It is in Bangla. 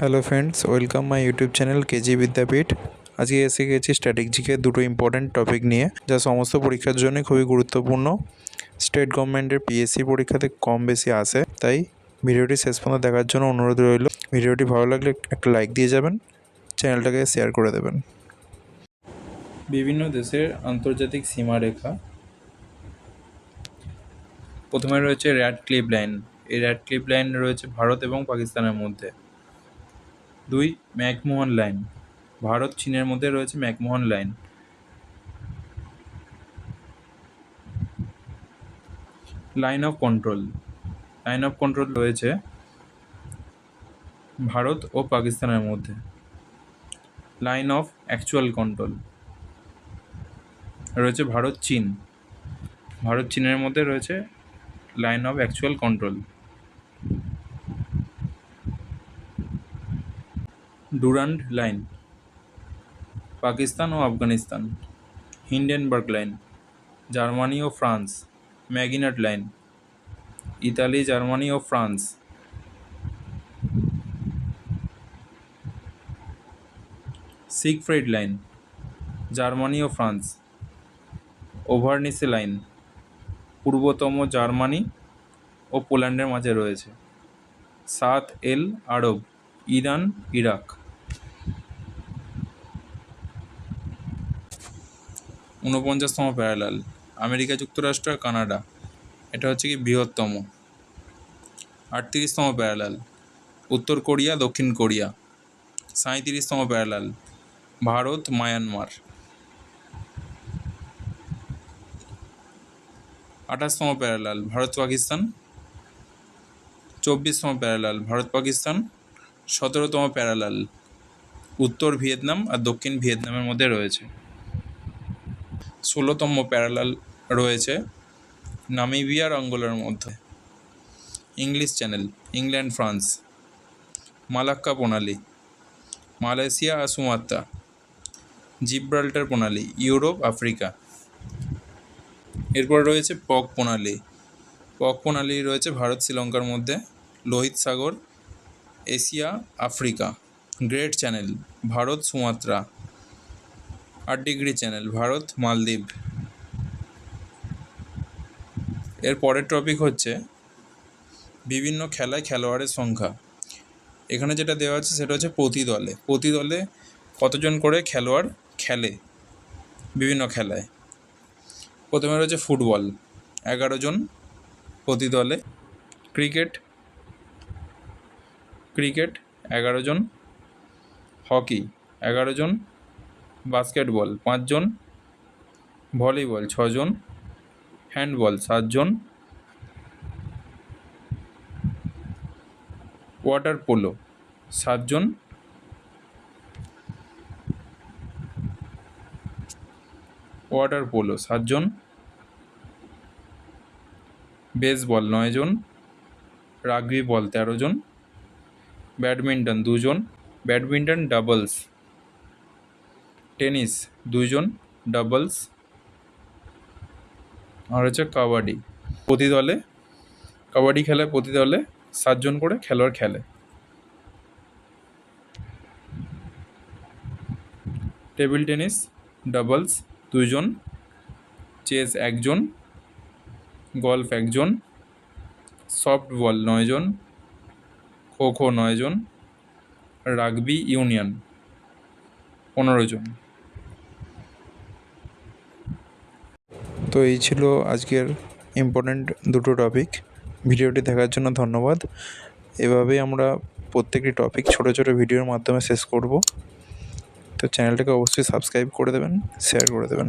Hello friends, welcome my YouTube channel KG Vidyapith. আজকে এসে গেছি স্ট্যাটিক জিকে দুটো ইম্পর্ট্যান্ট টপিক নিয়ে, যা সমস্ত পরীক্ষার জন্য খুবই গুরুত্বপূর্ণ। স্টেট গভর্নমেন্টের পিএসসি পরীক্ষাতে কম বেশি আসে, তাই ভিডিওটি শেষ পর্যন্ত দেখার জন্য অনুরোধ রইল। ভিডিওটি ভালো লাগলে একটা লাইক দিয়ে যাবেন, চ্যানেলটাকে শেয়ার করে দেবেন। বিভিন্ন দেশের আন্তর্জাতিক সীমারেখা। প্রথমে রয়েছে র্যাডক্লিফ লাইন। এই র্যাডক্লিফ লাইন রয়েছে ভারত এবং পাকিস্তানের মধ্যে। 2. McMahon line. ভারত চীনের মধ্যে রয়েছে McMahon line. Line of control. Line of control রয়েছে ভারত ও পাকিস্তানের মধ্যে। লাইন অফ অ্যাকচুয়াল কন্ট্রোল রয়েছে ভারত চীন। ভারত চীনের মধ্যে রয়েছে line of actual control. Durand line, Pakistan ও আফগানিস্তান। হিন্ডেনবার্গ লাইন, জার্মানি ও France. Maginot line, Italy, Germany ও ফ্রান্স। সিগফ্রিড লাইন, জার্মানি ও ফ্রান্স। ওভারনিসে লাইন, পূর্বতম জার্মানি ও পোল্যান্ডের মাঝে রয়েছে। 7 এল আরব, ইরান, ইরাক। 49তম প্যারালাল, আমেরিকা যুক্তরাষ্ট্র আর কানাডা। এটা হচ্ছে কি বৃহত্তম। 38তম প্যারালাল, উত্তর কোরিয়া, দক্ষিণ কোরিয়া। 37তম প্যারালাল, ভারত, মায়ানমার। 28তম প্যারালাল, ভারত পাকিস্তান। 24তম প্যারালাল, ভারত পাকিস্তান। 17তম প্যারালাল, উত্তর ভিয়েতনাম আর দক্ষিণ ভিয়েতনামের মধ্যে রয়েছে। 16তম প্যারালাল রয়েছে নামিবিয়া আর আঙ্গোলার মধ্যে। English channel, England, France. Malacca প্রণালী, মালয়েশিয়া আর সুমাত্রা। জিব্রাল্টার প্রণালী, ইউরোপ, আফ্রিকা। এরপর রয়েছে পক প্রণালী। পক প্রণালী রয়েছে ভারত শ্রীলঙ্কার মধ্যে। লোহিত সাগর, Asia, Africa. Great channel, Bharat, Sumatra. 8 degree channel, Bharat, মালদ্বীপ। এর পরের টপিক হচ্ছে বিভিন্ন খেলায় খেলোয়াড়ের সংখ্যা। এখানে যেটা দেওয়া আছে সেটা হচ্ছে প্রতি দলে কতজন করে খেলোয়াড় খেলে বিভিন্ন খেলায়। প্রথমে রয়েছে ফুটবল, 11 জন প্রতি দলে। ক্রিকেট 11 জন। হকি 11 জন। বাস্কেটবল 5 জন। ভলিবল 6 জন। হ্যান্ডবল 7 জন। ওয়াটার পোলো 7 জন। বেসবল 9 জন। রাগবি বল 13 জন। ব্যাডমিন্টন 2 জন, ব্যাডমিন্টন ডাবলস। টেনিস 2 জন, ডাবলস। আর হচ্ছে কাবাডি খেলায় প্রতি দলে 7 জন করে খেলোয়াড় খেলে। টেবিল টেনিস ডাবলস 2 জন। চেস 1 জন। গলফ 1 জন। সফটবল 9 জন। খোখো 9 জন। রাগবি ইউনিয়ন 15 জন। তো এই ছিল আজকের ইম্পর্ট্যান্ট দুটো টপিক। ভিডিওটি দেখার জন্য ধন্যবাদ। এভাবেই আমরা প্রত্যেকটি টপিক ছোট ছোট ভিডিওর মাধ্যমে শেষ করব। তো চ্যানেলটাকে অবশ্যই সাবস্ক্রাইব করে দেবেন, শেয়ার করে দেবেন।